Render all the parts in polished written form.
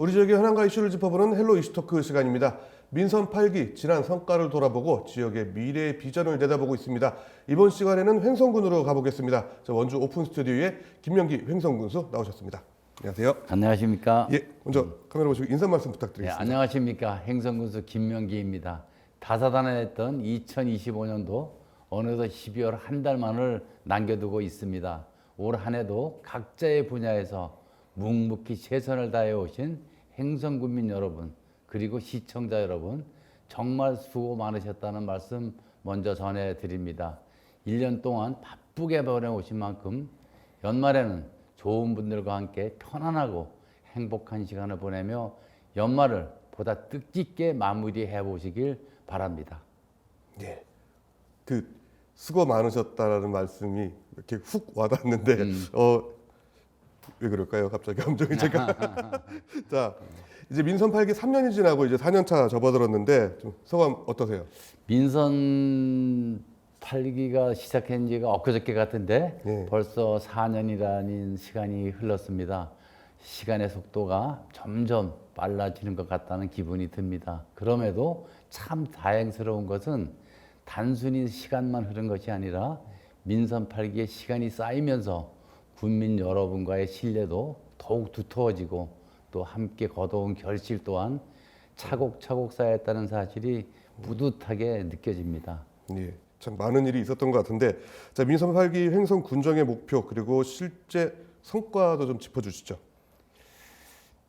우리 지역의 현안과 이슈를 짚어보는 헬로 이슈토크 시간입니다. 민선 8기 지난 성과를 돌아보고 지역의 미래의 비전을 내다보고 있습니다. 이번 시간에는 횡성군으로 가보겠습니다. 원주 오픈 스튜디오에 김명기 횡성군수 나오셨습니다. 안녕하세요. 안녕하십니까? 예, 먼저 카메라 보시고 인사 말씀 부탁드리겠습니다. 네, 안녕하십니까? 행성군수 김명기입니다. 다사다난했던 2025년도 어느덧 12월 한 달만을 남겨두고 있습니다. 올 한 해도 각자의 분야에서 묵묵히 최선을 다해 오신 행성군민 여러분 그리고 시청자 여러분 정말 수고 많으셨다는 말씀 먼저 전해드립니다. 1년 동안 바쁘게 보내오신 만큼 연말에는 좋은 분들과 함께 편안하고 행복한 시간을 보내며 연말을 보다 뜻깊게 마무리해 보시길 바랍니다. 예, 수고 많으셨다라는 말씀이 이렇게 훅 와닿는데 왜 그럴까요? 갑자기 감정이 제가 자, 이제 민선 8기 3년이 지나고 이제 4년 차 접어들었는데 좀 소감 어떠세요? 민선 8기가 시작한 지가 엊그저께 같은데 예. 벌써 4년이라는 시간이 흘렀습니다. 시간의 속도가 점점 빨라지는 것 같다는 기분이 듭니다. 그럼에도 참 다행스러운 것은 단순히 시간만 흐른 것이 아니라 민선 8기의 시간이 쌓이면서 군민 여러분과의 신뢰도 더욱 두터워지고 또 함께 거둬온 결실 또한 차곡차곡 쌓였다는 사실이 뿌듯하게 느껴집니다. 예, 참 많은 일이 있었던 것 같은데 자, 민선 8기 횡성 군정의 목표 그리고 실제 성과도 좀 짚어주시죠.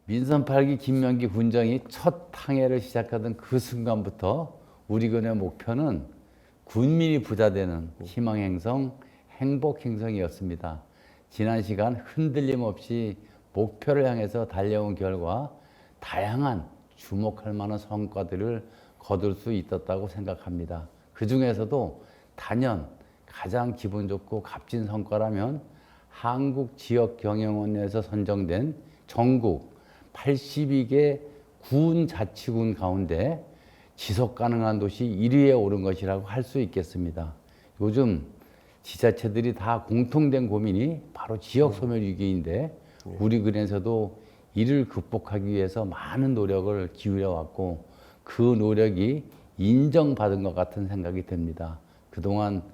민선 8기 김명기 군정이 첫 항해를 시작하던 그 순간부터 우리 군의 목표는 군민이 부자되는 희망행성, 행복행성이었습니다. 지난 시간 흔들림 없이 목표를 향해서 달려온 결과 다양한 주목할 만한 성과들을 거둘 수 있었다고 생각합니다. 그 중에서도 단연 가장 기분 좋고 값진 성과라면 한국지역경영원에서 선정된 전국 82개 군 자치군 가운데 지속 가능한 도시 1위에 오른 것이라고 할 수 있겠습니다. 요즘 지자체들이 다 공통된 고민이 바로 지역 소멸 위기인데 우리 군에서도 이를 극복하기 위해서 많은 노력을 기울여 왔고 그 노력이 인정받은 것 같은 생각이 듭니다. 그동안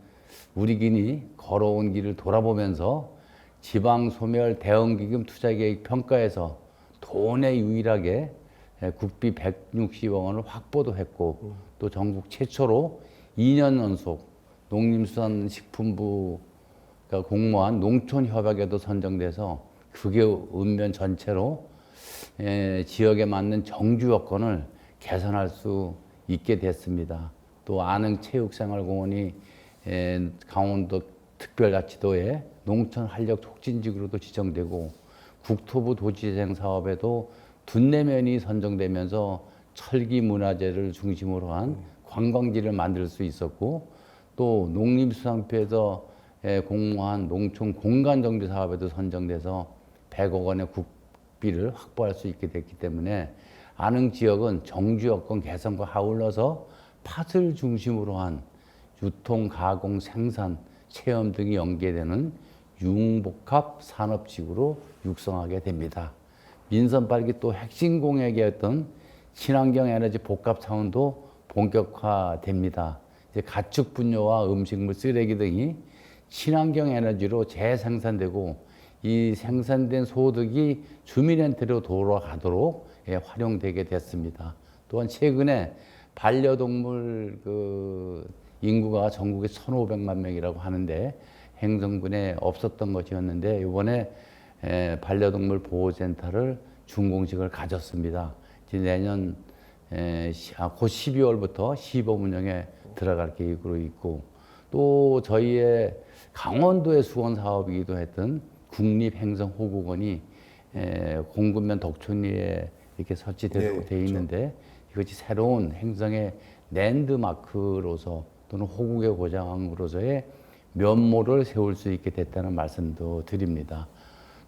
우리 군이 걸어온 길을 돌아보면서 지방소멸 대응기금 투자계획 평가에서 도내 유일하게 국비 160억 원을 확보도 했고 또 전국 최초로 2년 연속 농림수산식품부가 공모한 농촌협약에도 선정돼서 그게 읍면 전체로 지역에 맞는 정주 여건을 개선할 수 있게 됐습니다. 또 안흥체육생활공원이 강원도 특별자치도의 농촌 활력 촉진지구로도 지정되고 국토부 도시재생 사업에도 둔내면이 선정되면서 철기 문화재를 중심으로 한 관광지를 만들 수 있었고 또 농림수산부에서 공모한 농촌 공간정비 사업에도 선정돼서 100억 원의 국비를 확보할 수 있게 됐기 때문에 안흥 지역은 정주 여건 개선과 아울러서 팥을 중심으로 한 유통, 가공, 생산, 체험 등이 연계되는 융복합 산업지구로 육성하게 됩니다. 민선 8기 또 핵심 공약이었던 친환경 에너지 복합 차원도 본격화됩니다. 이제 가축 분뇨와 음식물 쓰레기 등이 친환경 에너지로 재생산되고 이 생산된 소득이 주민한테로 돌아가도록 활용되게 됐습니다. 또한 최근에 반려동물 인구가 전국에 1,500만 명이라고 하는데 행성군에 없었던 것이었는데 이번에 반려동물 보호센터를 준공식을 가졌습니다. 이제 내년 곧 12월부터 시범 운영에 들어갈 계획으로 있고 또 저희의 강원도의 수원 사업이기도 했던 국립행성호국원이 공군면 덕촌리에 이렇게 설치되어 있는데 이것이 새로운 행성의 랜드마크로서 또는 호국의 고장으로서의 면모를 세울 수 있게 됐다는 말씀도 드립니다.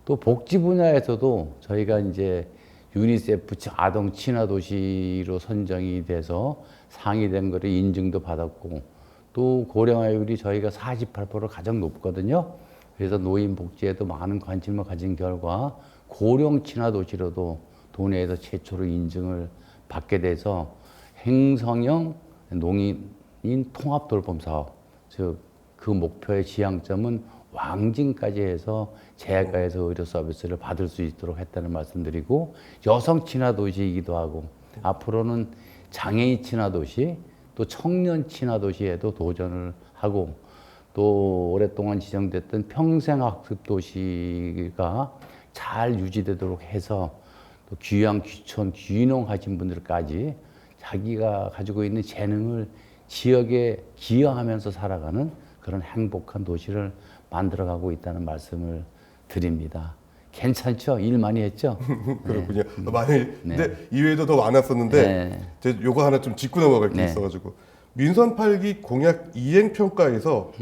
또 복지 분야에서도 저희가 이제 유니세프 아동 친화 도시로 선정이 돼서 상위된 거를 인증도 받았고 또 고령화율이 저희가 48% 가장 높거든요. 그래서 노인 복지에도 많은 관심을 가진 결과 고령 친화 도시로도 도내에서 최초로 인증을 받게 돼서 행성형 농인 통합돌봄사업, 즉 그 목표의 지향점은 왕진까지 해서 재해가에서 의료 서비스를 받을 수 있도록 했다는 말씀드리고, 여성 친화 도시이기도 하고 앞으로는 장애인 친화 도시, 또 청년 친화 도시에도 도전을 하고, 또 오랫동안 지정됐던 평생학습 도시가 잘 유지되도록 해서 또 귀양, 귀촌, 귀농하신 분들까지 자기가 가지고 있는 재능을 지역에 기여하면서 살아가는 그런 행복한 도시를 만들어가고 있다는 말씀을 드립니다. 괜찮죠? 일 많이 했죠? 그렇군요. 많이 네. 근데 이외에도 더 많았었는데 네. 제가 요거 하나 좀 짚고 넘어갈 게 네. 있어가지고 민선 8기 공약 이행 평가에서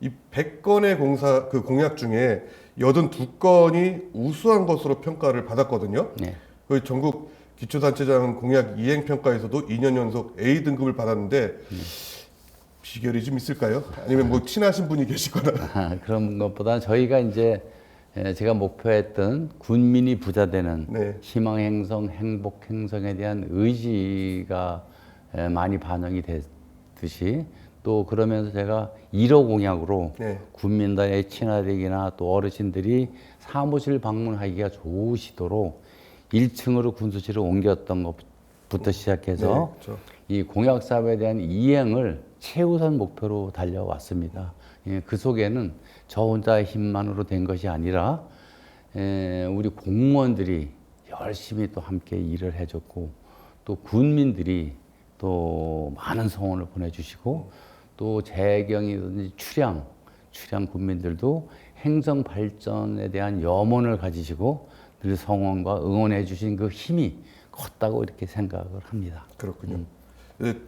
이 100건의 그 공약 중에 82건이 우수한 것으로 평가를 받았거든요. 네. 그 전국 기초단체장 공약 이행 평가에서도 2년 연속 A 등급을 받았는데 비결이 좀 있을까요? 아니면 뭐 친하신 분이 계시거나. 그런 것보다 저희가 이제 제가 목표했던 군민이 부자 되는 네. 희망 행성, 행복 행성에 대한 의지가 많이 반영이 됐듯이, 또 그러면서 제가 1호 공약으로 네. 군민단의 친화되기나 또 어르신들이 사무실 방문하기가 좋으시도록 1층으로 군수실을 옮겼던 것부터 시작해서 네, 그렇죠. 이 공약 사업에 대한 이행을 최우선 목표로 달려왔습니다. 그 속에는 저 혼자의 힘만으로 된 것이 아니라 우리 공무원들이 열심히 또 함께 일을 해줬고, 또 군민들이 또 많은 성원을 보내주시고, 또 재경이든지 출양 군민들도 행성 발전에 대한 염원을 가지시고 늘 성원과 응원해 주신 그 힘이 컸다고 이렇게 생각을 합니다. 그렇군요. 근데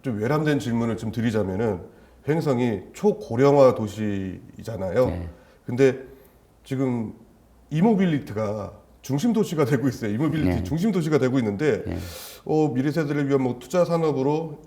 좀 외람된 질문을 좀 드리자면은 횡성이 초고령화 도시잖아요. 네. 근데 지금 이모빌리티가 중심 도시가 되고 있어요. 이모빌리티 네. 중심 도시가 되고 있는데 네. 미래 세대를 위한 뭐 투자 산업으로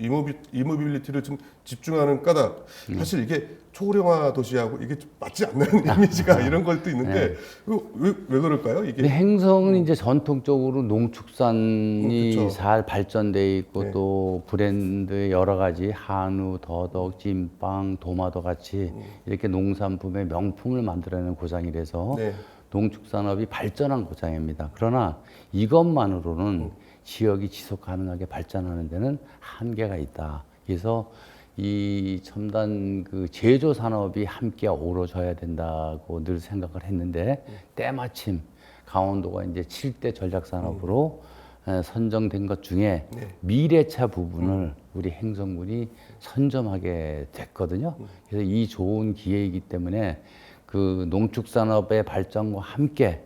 이모빌리티를 좀 집중하는 까닭. 사실 이게 초고령화 도시하고 이게 좀 맞지 않는 이미지가 이런 것도 있는데 왜 그럴까요? 이게 근데 행성은 이제 전통적으로 농축산이 그쵸. 잘 발전돼 있고, 네. 또 브랜드 여러 가지 한우, 더덕, 찐빵, 도마도 같이 이렇게 농산품의 명품을 만들어내는 고장이라서 네. 농축산업이 발전한 고장입니다. 그러나 이것만으로는 지역이 지속 가능하게 발전하는 데는 한계가 있다. 그래서 이 첨단 그 제조 산업이 함께 어우러져야 된다고 늘 생각을 했는데, 때마침 강원도가 이제 7대 전략 산업으로 선정된 것 중에 네. 미래차 부분을 우리 행성군이 선점하게 됐거든요. 그래서 이 좋은 기회이기 때문에 그 농축산업의 발전과 함께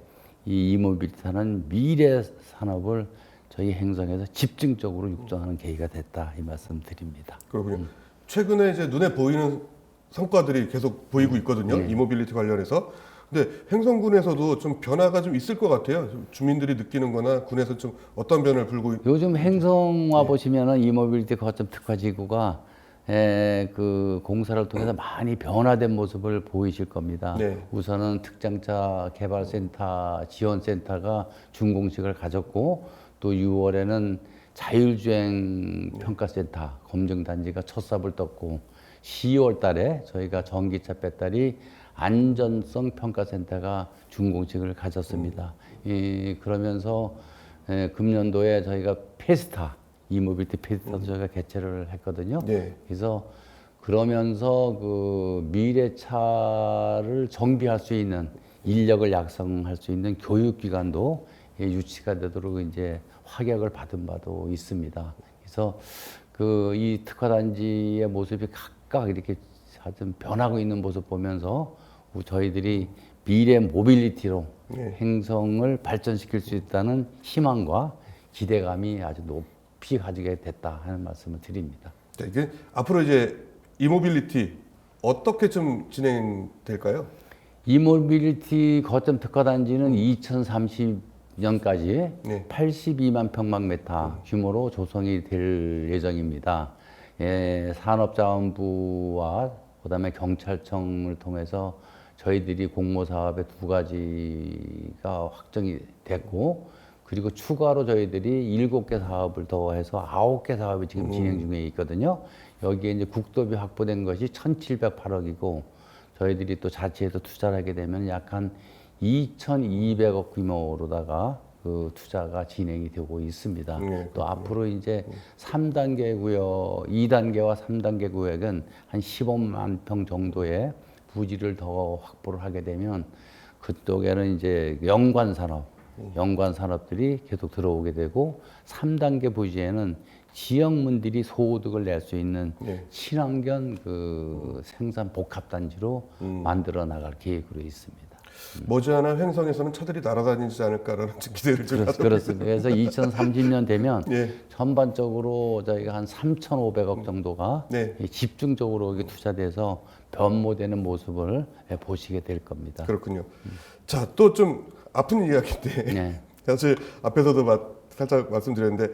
이 이모빌리티는 미래 산업을 저희 행성에서 집중적으로 육성하는 계기가 됐다, 이 말씀 드립니다. 그렇군요. 최근에 이제 눈에 보이는 성과들이 계속 보이고 있거든요. 네. 이모빌리티 관련해서. 근데 행성군에서도 좀 변화가 좀 있을 것 같아요. 좀 주민들이 느끼는 거나 군에서 좀 어떤 변화를 불고 요즘 행성 와 보시면은 이모빌리티 거점 특화 지구가 그 공사를 통해서 많이 변화된 모습을 보이실 겁니다. 네. 우선은 특장차 개발센터 지원센터가 준공식을 가졌고, 또 6월에는 자율주행 평가센터 검증단지가 첫 삽을 떴고, 10월 달에 저희가 전기차 배터리 안전성 평가센터가 준공식을 가졌습니다. 그러면서 금년도에 저희가 페스타, 이모빌리티 페스타도 저희가 개최를 했거든요. 네. 그래서 그러면서 그 미래차를 정비할 수 있는 인력을 양성할 수 있는 교육기관도 유치가 되도록 이제 확약을 받은 바도 있습니다. 그래서 그 이 특화단지의 모습이 각각 이렇게 하여튼 변하고 있는 모습 보면서 저희들이 미래 모빌리티로 네. 행성을 발전시킬 수 있다는 희망과 기대감이 아주 높이 가지게 됐다 하는 말씀을 드립니다. 네, 이게 앞으로 이제 이모빌리티 어떻게 좀 진행될까요? 이모빌리티 거점 특화단지는 2030년까지 네. 82만 평방미터 규모로 조성이 될 예정입니다. 산업자원부와 그다음에 경찰청을 통해서 저희들이 공모 사업의 두 가지가 확정이 됐고, 그리고 추가로 저희들이 7개 사업을 더해서 9개 사업이 지금 진행 중에 있거든요. 여기에 이제 국도비 확보된 것이 1,708억이고 저희들이 또 자체에서 투자를 하게 되면 약 한 2,200억 규모로다가 그 투자가 진행이 되고 있습니다. 또 앞으로 이제 3단계 구역, 2단계와 3단계 구역은 한 15만 평 정도의 부지를 더 확보를 하게 되면 그쪽에는 이제 연관 산업들이 계속 들어오게 되고 3단계 부지에는 지역민들이 소득을 낼 수 있는 친환경 그 생산 복합 단지로 만들어 나갈 계획으로 있습니다. 머지않아 횡성에서는 차들이 날아다니지 않을까라는 기대를 좀 하고 그렇습니다. 그래서 2030년 되면 예. 전반적으로 저희가 한 3,500억 정도가 집중적으로 여기 투자돼서 변모되는 모습을 보시게 될 겁니다. 그렇군요. 자, 또 좀 아픈 이야기인데 사실 앞에서도 살짝 말씀드렸는데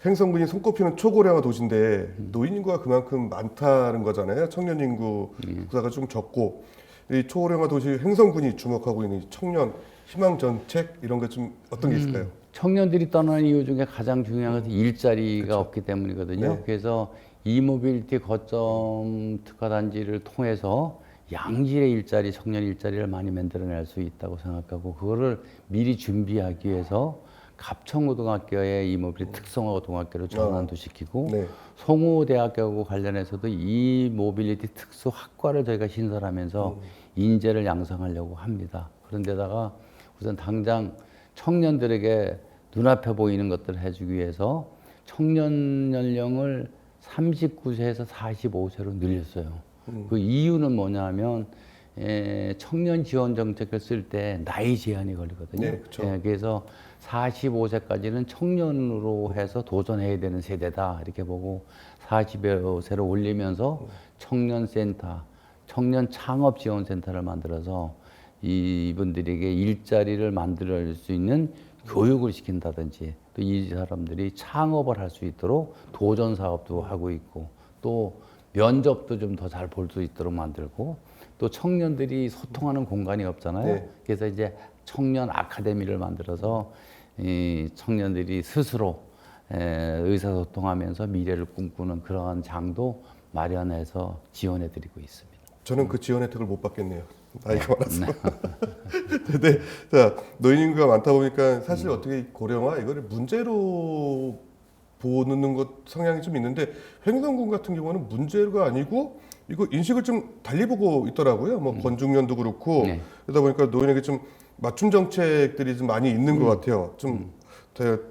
횡성군이 손꼽히는 초고령화 도시인데 노인 인구가 그만큼 많다는 거잖아요. 청년 인구 국사가 좀 적고 이 초고령화 도시 횡성군이 주목하고 있는 청년 희망 정책 이런 게 좀 어떤 게 있을까요? 청년들이 떠나는 이유 중에 가장 중요한 것은 일자리가 없기 때문이거든요. 그래서 이모빌리티 거점 특화단지를 통해서 양질의 일자리, 청년 일자리를 많이 만들어낼 수 있다고 생각하고 그거를 미리 준비하기 위해서 갑천고등학교의 이모빌리티 특성화고등학교로 전환도 시키고 송호대학교하고 관련해서도 이 모빌리티 특수학과를 저희가 신설하면서 인재를 양성하려고 합니다. 그런데다가 우선 당장 청년들에게 눈앞에 보이는 것들을 해주기 위해서 청년 연령을 39세에서 45세로 늘렸어요. 그 이유는 뭐냐면 청년 지원 정책을 쓸 때 나이 제한이 걸리거든요. 그래서 45세까지는 청년으로 해서 도전해야 되는 세대다 이렇게 보고 40세로 올리면서 청년센터, 청년 창업 지원센터를 만들어서 이분들에게 일자리를 만들 수 있는 교육을 시킨다든지 또 이 사람들이 창업을 할 수 있도록 도전 사업도 하고 있고 또 면접도 좀 더 잘 볼 수 있도록 만들고 또 청년들이 소통하는 공간이 없잖아요. 그래서 이제 청년 아카데미를 만들어서 이 청년들이 스스로 의사소통하면서 미래를 꿈꾸는 그러한 장도 마련해서 지원해드리고 있습니다. 저는 그 지원 혜택을 못 받겠네요. 나이가 많아서. 근데 자, 노인 인구가 많다 보니까 사실 어떻게 고령화 이거를 문제로 보는 것 성향이 좀 있는데 횡성군 같은 경우는 문제가 아니고 이거 인식을 좀 달리 보고 있더라고요. 뭐 건중년도 그렇고 그러다 보니까 노인에게 좀 맞춤 정책들이 좀 많이 있는 것 같아요. 좀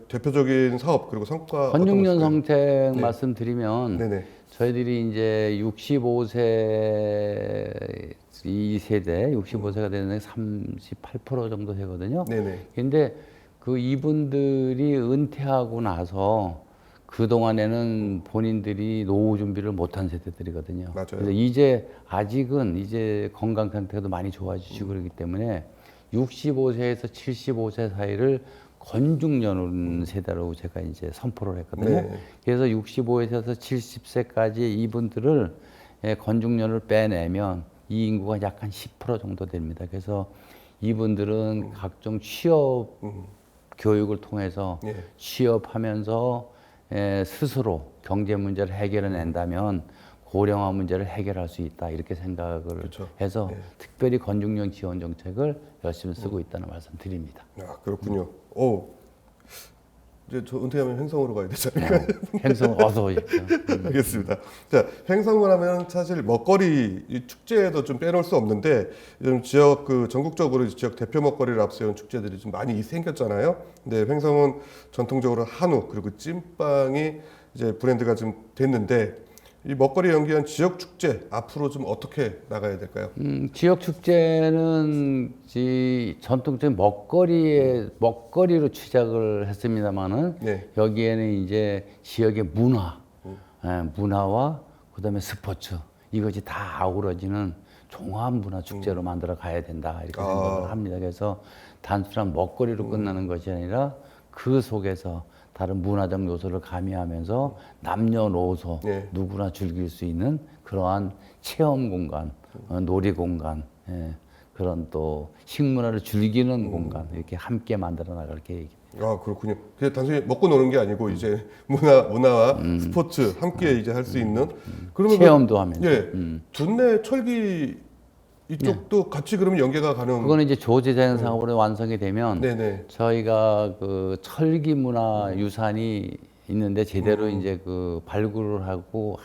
대표적인 사업 그리고 성과 건중년 정책 말씀드리면 저희들이 이제 65세 이 세대 65세가 되는 38% 정도 되거든요. 근데 그 이분들이 은퇴하고 나서 그 동안에는 본인들이 노후 준비를 못한 세대들이거든요. 그래서 이제 아직은 이제 건강 상태도 많이 좋아지시고 그러기 때문에 65세에서 75세 사이를 건중년 세대로 제가 이제 선포를 했거든요. 그래서 65세에서 70세까지 이분들을 건중년을 빼내면 이 인구가 약 한 10% 정도 됩니다. 그래서 이분들은 각종 취업 교육을 통해서 취업하면서 스스로 경제 문제를 해결해낸다면 고령화 문제를 해결할 수 있다 이렇게 생각을 해서 특별히 건중년 지원 정책을 열심히 쓰고 있다는 말씀 드립니다. 아, 그렇군요. 이제 저 은퇴하면 횡성으로 가야 되지 않을까요? 횡성 어서 오십시오. 알겠습니다. 자, 횡성을 하면 사실 먹거리 이 축제에도 좀 빼놓을 수 없는데 요즘 지역 그 전국적으로 지역 대표 먹거리를 앞세운 축제들이 좀 많이 생겼잖아요. 근데 횡성은 전통적으로 한우 그리고 찐빵이 이제 브랜드가 좀 됐는데 이 먹거리 연계한 지역 축제 앞으로 좀 어떻게 나가야 될까요? 지역 축제는 전통적인 먹거리로 시작을 했습니다만은 여기에는 이제 지역의 문화와 그다음에 스포츠 이것이 다 아우러지는 종합 문화 축제로 만들어 가야 된다 이렇게 생각을 합니다. 그래서 단순한 먹거리로 끝나는 것이 아니라 그 속에서 다른 문화적 요소를 가미하면서 남녀노소 누구나 즐길 수 있는 그러한 체험 공간, 놀이 공간, 그런 또 식문화를 즐기는 공간 이렇게 함께 만들어 나갈 계획입니다. 아, 그렇군요. 그냥 단순히 먹고 노는 게 아니고 이제 문화와 스포츠 함께 이제 할 수 있는 그러면 체험도 하면서. 예, 둔내 철기 이쪽도 같이 그러면 연계가 가능. 그거는 이제 조제자연 사업으로 완성이 되면 네네. 저희가 그 철기 문화 유산이 있는데 제대로 이제 그 발굴을 하고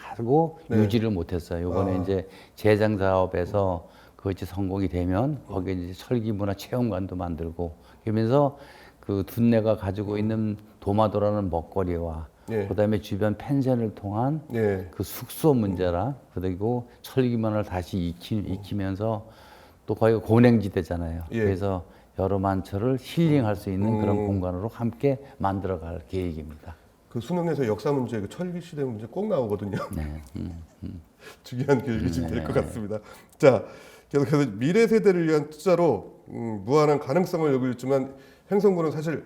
네. 유지를 못했어요. 이번에 이제 재정 사업에서 그것이 성공이 되면 거기에 이제 철기 문화 체험관도 만들고 그러면서 그 둔내가 가지고 있는 도마도라는 먹거리와 예. 그다음에 주변 펜션을 통한 예. 그 숙소 문제라 그리고 철기 문화를 다시 익히면서 또 거기가 고냉지대잖아요. 예. 그래서 여러 만처를 힐링할 수 있는 그런 공간으로 함께 만들어갈 계획입니다. 그 수능에서 역사 문제, 그 철기 시대 문제 꼭 나오거든요. 네. 중요한 교육이 될 것 같습니다. 자, 계속해서 미래 세대를 위한 투자로 무한한 가능성을 열고 있지만 횡성군은 사실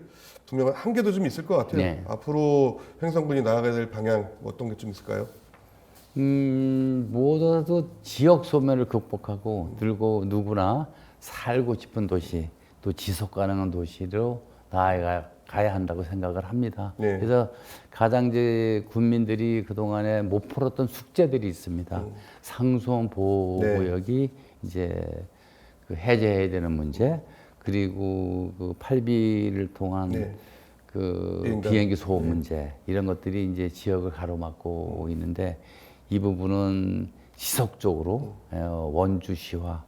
분명한 한계도 좀 있을 것 같아요. 네. 앞으로 횡성군이 나아가야 될 방향 어떤 게 좀 있을까요? 무엇보다도 지역 소멸을 극복하고 그리고 누구나 살고 싶은 도시 또 지속 가능한 도시로 나아가야 한다고 생각을 합니다. 네. 그래서 가장 이제 군민들이 그동안에 못 풀었던 숙제들이 있습니다. 상수원 보호구역이 이제 그 해제해야 되는 문제 그리고 그 8비를 통한 네. 그 비행기 소음 문제 이런 것들이 이제 지역을 가로막고 있는데 이 부분은 지속적으로 원주시와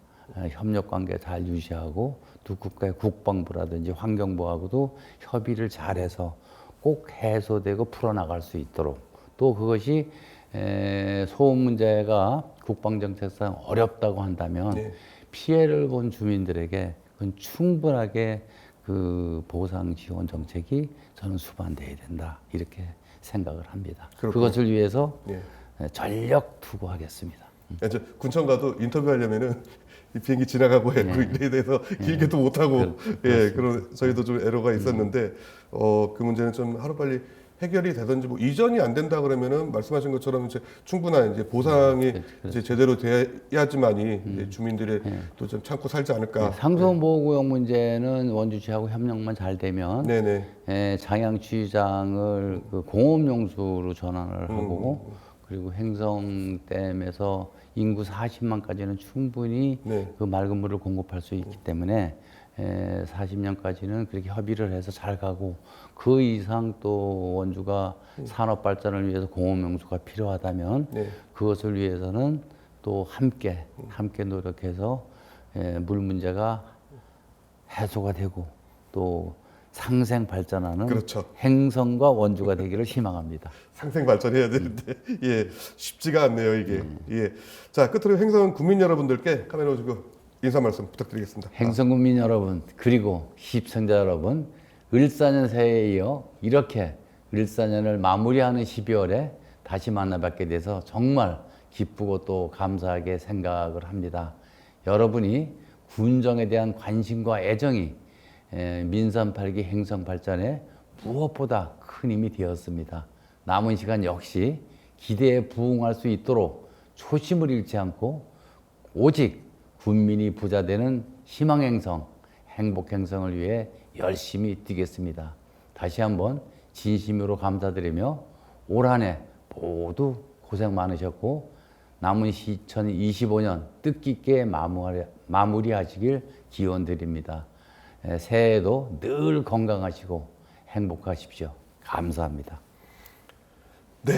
협력 관계 잘 유지하고 두 국가의 국방부라든지 환경부하고도 협의를 잘해서 꼭 해소되고 풀어나갈 수 있도록 또 그것이 소음 문제가 국방정책상 어렵다고 한다면 네. 피해를 본 주민들에게 그건 충분하게 그 보상 지원 정책이 저는 수반돼야 된다 이렇게 생각을 합니다. 그렇군요. 그것을 위해서 예. 전력 투구하겠습니다. 이제 군청 가도 인터뷰하려면은 이 비행기 지나가고 해 그 일에 대해서 길게도 못 하고 예, 그런 저희도 좀 애로가 있었는데 그 문제는 좀 하루빨리 해결이 되든지 뭐 이전이 안 된다 그러면은 말씀하신 것처럼 이제 충분한 이제 보상이 이제 제대로 돼야지만이 이제 주민들의 또 좀 참고 살지 않을까. 상수원 보호구역 문제는 원주시하고 협력만 잘 되면 네네. 장양취장을 그 공업용수로 전환을 하고 그리고 행성댐에서 인구 40만까지는 충분히 네. 그 맑은 물을 공급할 수 있기 때문에 40년까지는 그렇게 협의를 해서 잘 가고 그 이상 또 원주가 산업 발전을 위해서 공업용수가 필요하다면 네. 그것을 위해서는 또 함께 노력해서 물 문제가 해소가 되고 또 상생 발전하는 그렇죠. 행성과 원주가 되기를 희망합니다. 상생 발전해야 되는데 예 쉽지가 않네요 이게. 예. 자 끝으로 행성 국민 여러분들께 카메라 보시고 인사 말씀 부탁드리겠습니다. 행성군민 여러분 그리고 시청자 여러분 을사년 새해에 이어 이렇게 을사년을 마무리하는 12월에 다시 만나뵙게 돼서 정말 기쁘고 또 감사하게 생각을 합니다. 여러분이 군정에 대한 관심과 애정이 민선 8기 행성 발전에 무엇보다 큰 힘이 되었습니다. 남은 시간 역시 기대에 부응할 수 있도록 초심을 잃지 않고 오직 군민이 부자 되는 희망행성, 행복행성을 위해 열심히 뛰겠습니다. 다시 한번 진심으로 감사드리며 올 한 해 모두 고생 많으셨고 남은 2025년 뜻깊게 마무리하시길 기원드립니다. 새해에도 늘 건강하시고 행복하십시오. 감사합니다. 네.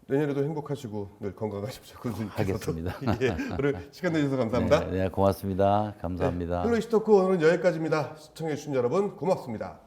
내년에도 행복하시고 늘 건강하십시오. 하겠습니다. 예, 오늘 시간 내주셔서 감사합니다. 네, 고맙습니다. 감사합니다. 헬로이시 토크 오늘은 여기까지입니다. 시청해주신 여러분 고맙습니다.